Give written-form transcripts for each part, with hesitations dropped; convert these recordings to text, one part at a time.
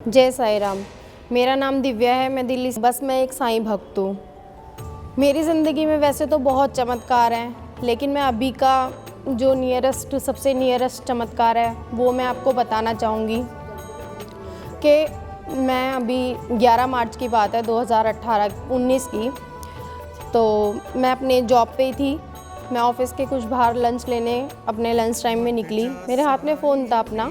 जय साई राम। मेरा नाम दिव्या है, मैं दिल्ली से, बस मैं एक साईं भक्त हूँ। मेरी ज़िंदगी में वैसे तो बहुत चमत्कार हैं, लेकिन मैं अभी का जो सबसे नियरेस्ट चमत्कार है वो मैं आपको बताना चाहूँगी कि मैं अभी 11 मार्च की बात है 2018-19 की, तो मैं अपने जॉब पे ही थी। मैं ऑफिस के कुछ बाहर लंच लेने अपने लंच टाइम में निकली। मेरे हाथ में फ़ोन था अपना,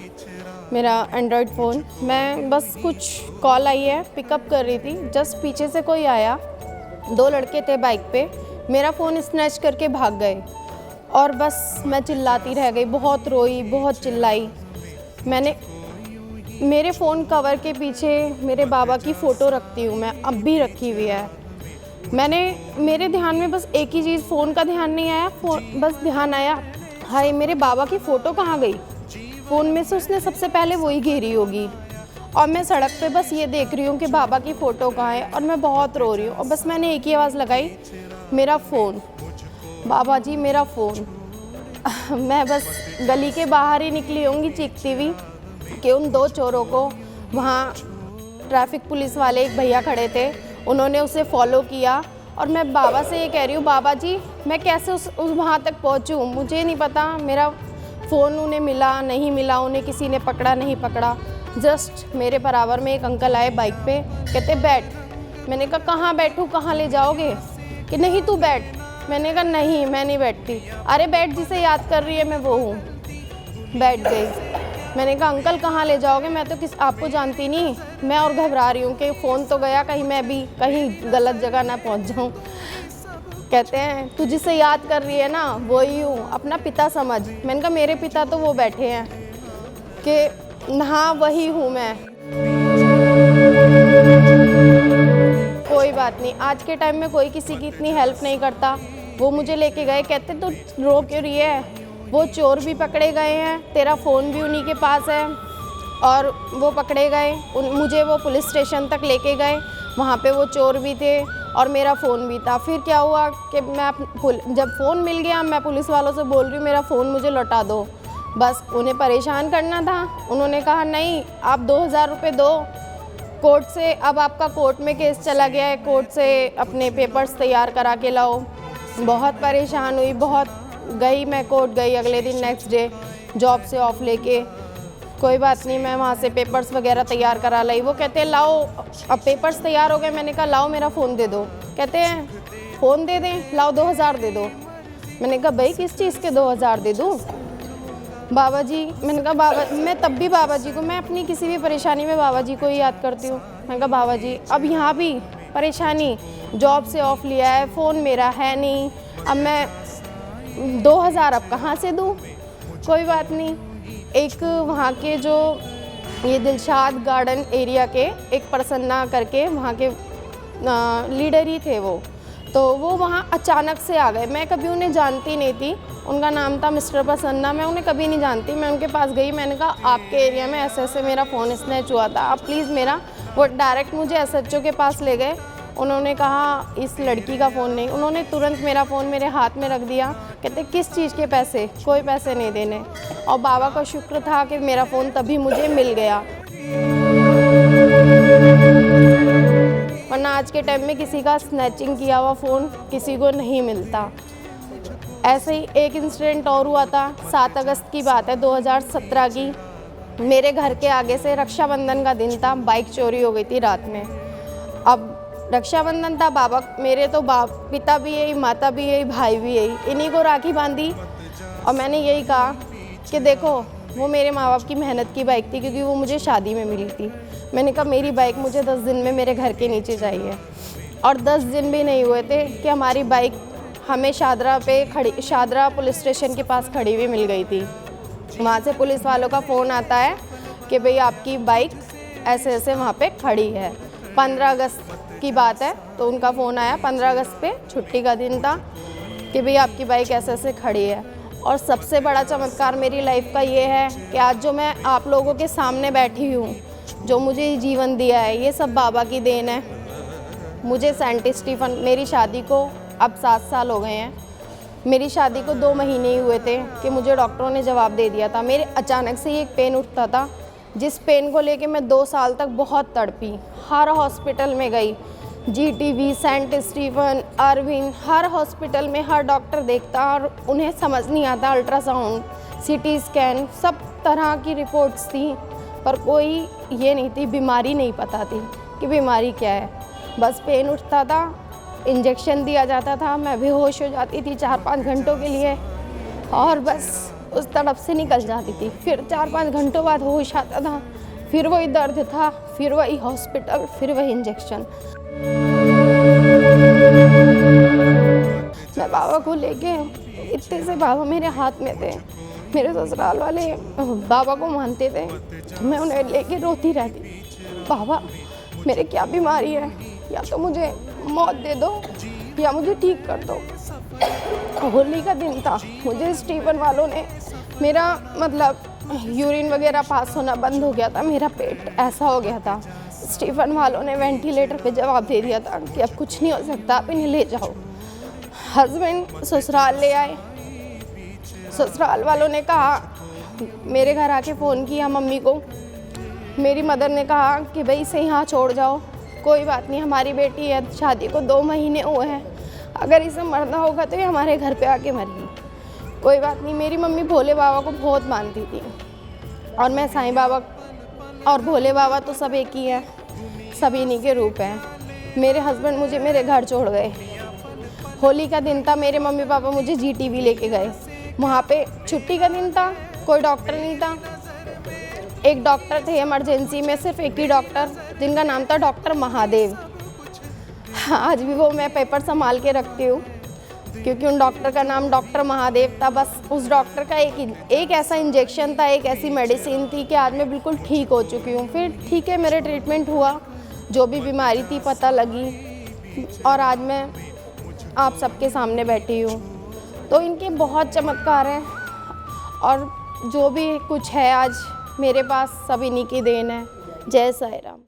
मेरा एंड्रॉयड फ़ोन। मैं बस कुछ कॉल आई है, पिकअप कर रही थी। जस्ट पीछे से कोई आया, 2 लड़के थे बाइक पे, मेरा फ़ोन स्नैच करके भाग गए और बस मैं चिल्लाती रह गई, बहुत रोई, बहुत चिल्लाई। मेरे फ़ोन कवर के पीछे मेरे बाबा की फ़ोटो रखती हूँ मैं, अब भी रखी हुई है। मेरे ध्यान में बस एक ही चीज़, फ़ोन का ध्यान नहीं आया, बस ध्यान आया, हाय मेरे बाबा की फ़ोटो कहाँ गई। फ़ोन में से उसने सबसे पहले वही घेरी होगी और मैं सड़क पे बस ये देख रही हूँ कि बाबा की फ़ोटो कहाँ है और मैं बहुत रो रही हूँ। और बस मैंने एक ही आवाज़ लगाई, मेरा फ़ोन, बाबा जी मेरा फ़ोन। मैं बस गली के बाहर ही निकली होंगी चीखती हुई कि उन 2 चोरों को, वहाँ ट्रैफिक पुलिस वाले एक भैया खड़े थे, उन्होंने उसे फॉलो किया और मैं बाबा से ये कह रही हूँ, बाबा जी मैं कैसे उस वहाँ तक पहुँचूँ, मुझे नहीं पता, मेरा फ़ोन उन्हें मिला नहीं मिला, उन्हें किसी ने पकड़ा नहीं पकड़ा। जस्ट मेरे बराबर में एक अंकल आए बाइक पे, कहते बैठ। मैंने कहा कहाँ बैठूँ, कहाँ ले जाओगे? कि नहीं तू बैठ। मैंने कहा नहीं मैं नहीं बैठती। अरे बैठ, जिसे याद कर रही है मैं वो हूँ। बैठ गई। मैंने कहा अंकल कहाँ ले जाओगे, मैं तो आपको जानती नहीं। मैं और घबरा रही हूँ कि फ़ोन तो गया, कहीं मैं भी कहीं गलत जगह ना पहुँच जाऊँ। कहते हैं तू जिसे याद कर रही है ना वही हूँ, अपना पिता समझ। मैंने कहा मेरे पिता तो वो बैठे हैं, कि हाँ वही हूँ मैं। कोई बात नहीं, आज के टाइम में कोई किसी की इतनी हेल्प नहीं करता। वो मुझे लेके गए, कहते तो रो क्यों रही है, वो चोर भी पकड़े गए हैं, तेरा फ़ोन भी उन्हीं के पास है और वो पकड़े गए। मुझे वो पुलिस स्टेशन तक लेके गए, वहाँ पे वो चोर भी थे और मेरा फ़ोन भी था। फिर क्या हुआ कि जब फ़ोन मिल गया, मैं पुलिस वालों से बोल रही हूँ मेरा फ़ोन मुझे लौटा दो। बस उन्हें परेशान करना था। उन्होंने कहा नहीं आप 2000 रुपये दो, कोर्ट से, अब आपका कोर्ट में केस चला गया है, कोर्ट से अपने पेपर्स तैयार करा के लाओ। बहुत परेशान हुई, बहुत गई, मैं कोर्ट गई अगले दिन, नेक्स्ट डे जॉब से ऑफ लेके। कोई बात नहीं, मैं वहाँ से पेपर्स वगैरह तैयार करा लाई। वो कहते हैं लाओ, अब पेपर्स तैयार हो गए। मैंने कहा लाओ मेरा फ़ोन दे दो। कहते हैं फ़ोन दे दें, लाओ 2000 दे दो। मैंने कहा भाई किस चीज़ के 2000 दे दूँ? बाबा जी, मैंने कहा बाबा, मैं तब भी बाबा जी को, मैं अपनी किसी भी परेशानी में बाबा जी को ही याद करती हूँ। मैंने कहा बाबा जी अब यहाँ भी परेशानी, जॉब से ऑफ लिया है, फ़ोन मेरा है नहीं, अब मैं 2000 अब कहाँ से दूँ? कोई बात नहीं। एक वहाँ के जो ये दिलशाद गार्डन एरिया के एक प्रसन्ना करके वहाँ के लीडर ही थे वो, तो वो वहाँ अचानक से आ गए। मैं कभी उन्हें जानती नहीं थी, उनका नाम था मिस्टर प्रसन्ना, मैं उन्हें कभी नहीं जानती। मैं उनके पास गई, मैंने कहा आपके एरिया में ऐसे ऐसे मेरा फ़ोन स्नैच हुआ था, आप प्लीज़ मेरा, वो डायरेक्ट मुझे SHO के पास ले गए। उन्होंने कहा इस लड़की का फ़ोन नहीं, उन्होंने तुरंत मेरा फ़ोन मेरे हाथ में रख दिया। कहते किस चीज़ के पैसे, कोई पैसे नहीं देने। और बाबा का शुक्र था कि मेरा फ़ोन तभी मुझे मिल गया, वरना आज के टाइम में किसी का स्नैचिंग किया हुआ फ़ोन किसी को नहीं मिलता। ऐसे ही एक इंसिडेंट और हुआ था, 7 अगस्त की बात है 2017 की। मेरे घर के आगे से रक्षाबंधन का दिन था, बाइक चोरी हो गई थी रात में। अब रक्षाबंधन था, बाबा मेरे तो पिता भी यही, माता भी यही, भाई भी यही, इन्हीं को राखी बांधी। और मैंने यही कहा कि देखो वो मेरे माँ बाप की मेहनत की बाइक थी, क्योंकि वो मुझे शादी में मिली थी। मैंने कहा मेरी बाइक मुझे 10 दिन में मेरे घर के नीचे चाहिए। और 10 दिन भी नहीं हुए थे कि हमारी बाइक हमें शादरा पुलिस स्टेशन के पास खड़ी हुई मिल गई थी। वहाँ से पुलिस वालों का फ़ोन आता है कि भाई आपकी बाइक ऐसे ऐसे वहाँ पे खड़ी है। 15 अगस्त की बात है, तो उनका फ़ोन आया, 15 अगस्त पे छुट्टी का दिन था, कि भाई आपकी बाइक ऐसे ऐसे खड़ी है। और सबसे बड़ा चमत्कार मेरी लाइफ का ये है कि आज जो मैं आप लोगों के सामने बैठी हूँ, जो मुझे जीवन दिया है, ये सब बाबा की देन है। मुझे सेंट स्टीफन, मेरी शादी को अब 7 साल हो गए हैं। मेरी शादी को 2 महीने ही हुए थे कि मुझे डॉक्टरों ने जवाब दे दिया था। मेरे अचानक से ही एक पेन उठता था, जिस पेन को लेके मैं 2 साल तक बहुत तड़पी, हर हॉस्पिटल में गई, जीटीवी, सेंट स्टीफन, अरविंद, हर हॉस्पिटल में हर डॉक्टर देखता और उन्हें समझ नहीं आता। अल्ट्रासाउंड, सीटी स्कैन, सब तरह की रिपोर्ट्स थी, पर कोई ये नहीं थी, बीमारी नहीं पता थी कि बीमारी क्या है। बस पेन उठता था, इंजेक्शन दिया जाता था, मैं बेहोश हो जाती थी 4-5 घंटों के लिए और बस उस तरफ से निकल जाती थी। फिर 4-5 घंटों बाद होश आता था, फिर वही दर्द था, फिर वही हॉस्पिटल, फिर वही इंजेक्शन। मैं बाबा को लेके, इतने से बाबा मेरे हाथ में थे, मेरे ससुराल वाले बाबा को मानते थे, तो मैं उन्हें लेके रोती रहती, बाबा मेरे क्या बीमारी है, या तो मुझे मौत दे दो या मुझे ठीक कर दो। होली का दिन था, मुझे स्टीफन वालों ने मेरा यूरिन वगैरह पास होना बंद हो गया था, मेरा पेट ऐसा हो गया था। स्टीफन वालों ने वेंटिलेटर पे जवाब दे दिया था कि अब कुछ नहीं हो सकता, आप इन्हें ले जाओ। हस्बैंड ससुराल ले आए, ससुराल वालों ने कहा, मेरे घर आके फ़ोन किया मम्मी को, मेरी मदर ने कहा कि भाई इसे यहाँ छोड़ जाओ, कोई बात नहीं, हमारी बेटी है, शादी को 2 महीने हुए हैं, अगर इसे मरना होगा तो ये हमारे घर पे आके मरेगी, कोई बात नहीं। मेरी मम्मी भोले बाबा को बहुत मानती थी और मैं साईं बाबा और भोले बाबा तो सब एक ही है, सब इन्हीं के रूप हैं। मेरे हस्बैंड मुझे मेरे घर छोड़ गए। होली का दिन था, मेरे मम्मी पापा मुझे जीटीवी लेके गए, वहाँ पे छुट्टी का दिन था, कोई डॉक्टर नहीं था, एक डॉक्टर थे इमरजेंसी में, सिर्फ एक ही डॉक्टर, जिनका नाम था डॉक्टर महादेव। आज भी वो मैं पेपर संभाल के रखती हूँ क्योंकि उन डॉक्टर का नाम डॉक्टर महादेव था। बस उस डॉक्टर का एक ऐसा इंजेक्शन था, एक ऐसी मेडिसिन थी कि आज मैं बिल्कुल ठीक हो चुकी हूँ। फिर ठीक है, मेरे ट्रीटमेंट हुआ, जो भी बीमारी थी पता लगी और आज मैं आप सबके सामने बैठी हूँ। तो इनके बहुत चमत्कार हैं और जो भी कुछ है आज मेरे पास सब इन्हीं की देन है। जय साईं राम।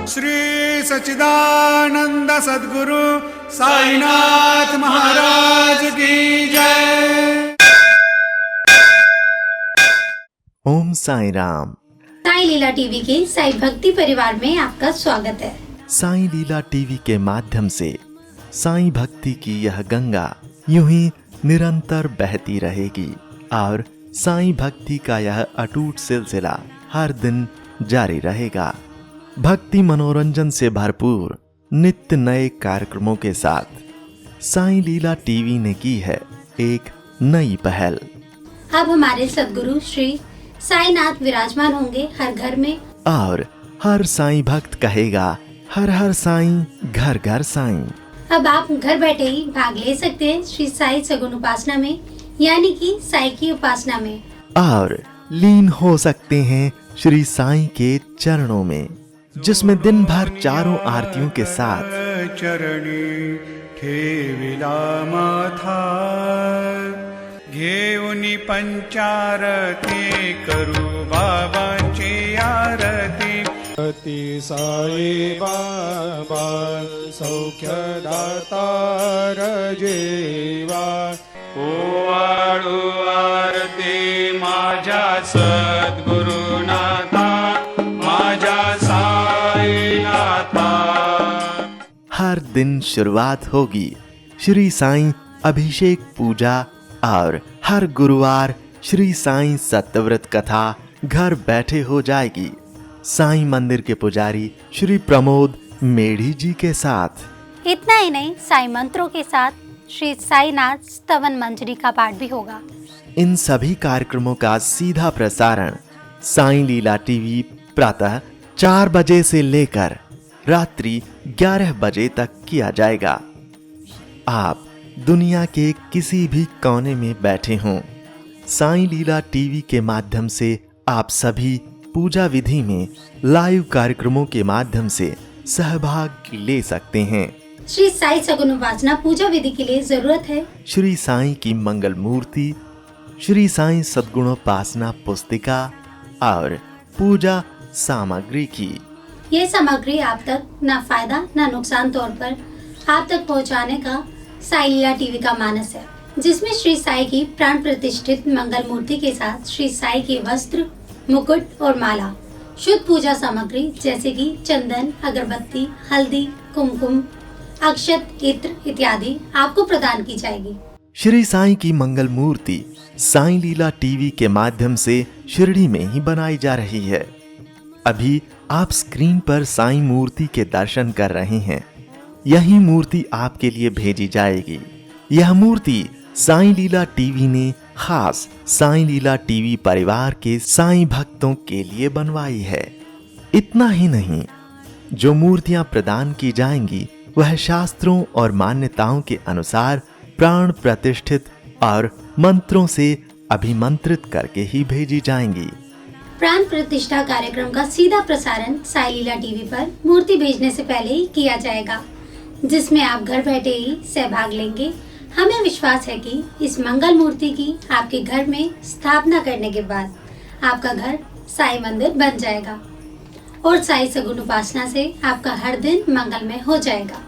श्री सच्चिदानंद सद्गुरु साईनाथ महाराज की जय। ओम साईं राम। साईं लीला टीवी के साईं भक्ति परिवार में आपका स्वागत है। साईं लीला टीवी के माध्यम से साईं भक्ति की यह गंगा यूं ही निरंतर बहती रहेगी और साईं भक्ति का यह अटूट सिलसिला हर दिन जारी रहेगा। भक्ति मनोरंजन से भरपूर नित्य नए कार्यक्रमों के साथ साईं लीला टीवी ने की है एक नई पहल। अब हमारे सद्गुरु श्री साईनाथ विराजमान होंगे हर घर में और हर साईं भक्त कहेगा हर हर साईं, घर घर साईं। अब आप घर बैठे ही भाग ले सकते हैं श्री साई सगुन उपासना में, यानी कि साईं की उपासना में, और लीन हो सकते हैं श्री साईं के चरणों में, जिसमें दिन भर चारों आरतियों के साथ चरणी ठेविला माथा घेऊनी पंचारती करू बाबांची आरती। अति साई बाबा सौख्यदाता जेवा ओवाळू आरती माझ्या सद्गुरुनाथा माझ्या साईनाथा। हर दिन शुरुआत होगी श्री साईं अभिषेक पूजा और हर गुरुवार श्री साईं सत्यव्रत कथा घर बैठे हो जाएगी साईं मंदिर के पुजारी श्री प्रमोद मेढ़ी जी के साथ। इतना ही नहीं, साईं मंत्रों के साथ श्री साईनाथ स्तवन मंजरी का पाठ भी होगा। इन सभी कार्यक्रमों का सीधा प्रसारण साईं लीला टीवी प्रातः 4 बजे से लेकर रात्रि 11 बजे तक किया जाएगा। आप दुनिया के किसी भी कोने में बैठे हों, साईं लीला टीवी के माध्यम से आप सभी पूजा विधि में लाइव कार्यक्रमों के माध्यम से सहभाग ले सकते हैं। श्री साई सगुन उपासना पूजा विधि के लिए जरूरत है श्री साईं की मंगल मूर्ति, श्री साईं सद्गुणोपासना पुस्तिका और पूजा सामग्री की। ये सामग्री आप तक न फायदा न नुकसान तौर पर आप तक पहुंचाने का साई लीला टीवी का मानस है, जिसमें श्री साई की प्राण प्रतिष्ठित मंगल मूर्ति के साथ श्री साई के वस्त्र, मुकुट और माला, शुद्ध पूजा सामग्री जैसे कि चंदन, अगरबत्ती, हल्दी, कुमकुम, अक्षत, इत्र इत्यादि आपको प्रदान की जाएगी। श्री साईं की मंगल मूर्ति साईं लीला टीवी के माध्यम से शिरडी में ही बनाई जा रही है। अभी आप स्क्रीन पर साईं मूर्ति के दर्शन कर रहे हैं। यही मूर्ति आपके लिए भेजी जाएगी। यह मूर्ति साईं लीला टीवी ने खास साईं लीला टीवी परिवार के साईं भक्तों के लिए बनवाई है। इतना ही नहीं, जो मूर्तियां प्रदान की जाएंगी वह शास्त्रों और मान्यताओं के अनुसार प्राण प्रतिष्ठित और मंत्रों से अभिमंत्रित करके ही भेजी जाएंगी। प्राण प्रतिष्ठा कार्यक्रम का सीधा प्रसारण साई लीला टीवी पर मूर्ति भेजने से पहले ही किया जाएगा, जिसमें आप घर बैठे ही सहभाग लेंगे। हमें विश्वास है कि इस मंगल मूर्ति की आपके घर में स्थापना करने के बाद आपका घर साई मंदिर बन जाएगा और साई सगुन उपासना से आपका हर दिन मंगलमय हो जाएगा।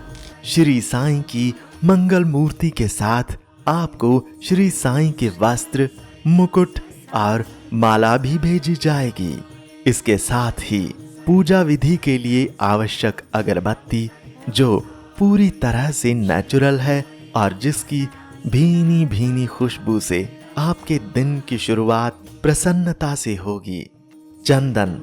श्री साईं की मंगल मूर्ति के साथ आपको श्री साईं के वस्त्र, मुकुट और माला भी भेजी जाएगी। इसके साथ ही पूजा विधि के लिए आवश्यक अगरबत्ती, जो पूरी तरह से नेचुरल है और जिसकी भीनी भीनी खुशबू से आपके दिन की शुरुआत प्रसन्नता से होगी। चंदन,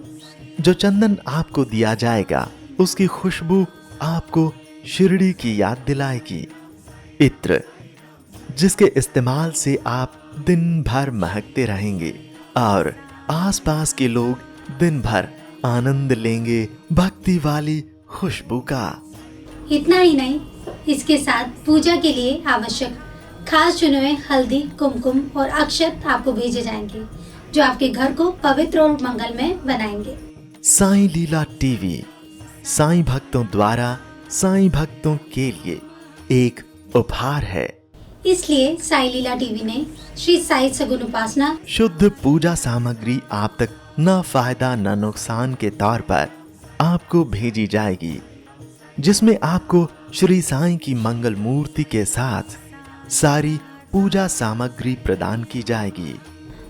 जो चंदन आपको दिया जाएगा उसकी खुशबू आपको शिरडी की याद दिलाएगी। इत्र, जिसके इस्तेमाल से आप दिन भर महकते रहेंगे और आसपास के लोग दिन भर आनंद लेंगे भक्ति वाली खुशबू का। इतना ही नहीं, इसके साथ पूजा के लिए आवश्यक खास चुने हुए हल्दी, कुमकुम और अक्षत आपको भेजे जाएंगे, जो आपके घर को पवित्र और मंगलमय बनाएंगे। साईं लीला टीवी साईं भक्तों द्वारा साईं भक्तों के लिए एक उपहार है। इसलिए साई लीला टीवी ने श्री साई सगुन उपासना शुद्ध पूजा सामग्री आप तक न फायदा न नुकसान के तौर पर आपको भेजी जाएगी, जिसमें आपको श्री साईं की मंगल मूर्ति के साथ सारी पूजा सामग्री प्रदान की जाएगी।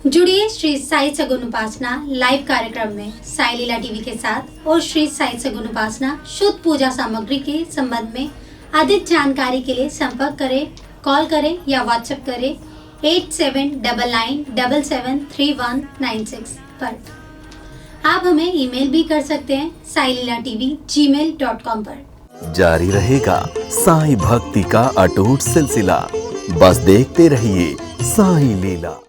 जुड़िए श्री साई सगुन उपासना लाइव कार्यक्रम में साई लीला टीवी के साथ और श्री साई सगुन उपासना शुद्ध पूजा सामग्री के संबंध में अधिक जानकारी के लिए संपर्क करें, कॉल करें या व्हाट्सएप करें 8799773196 पर। आप हमें ईमेल भी कर सकते हैं sailila.tv@gmail.com पर। जारी रहेगा साईं भक्ति का अटूट सिलसिला। बस देखते रहिए साईं लीला।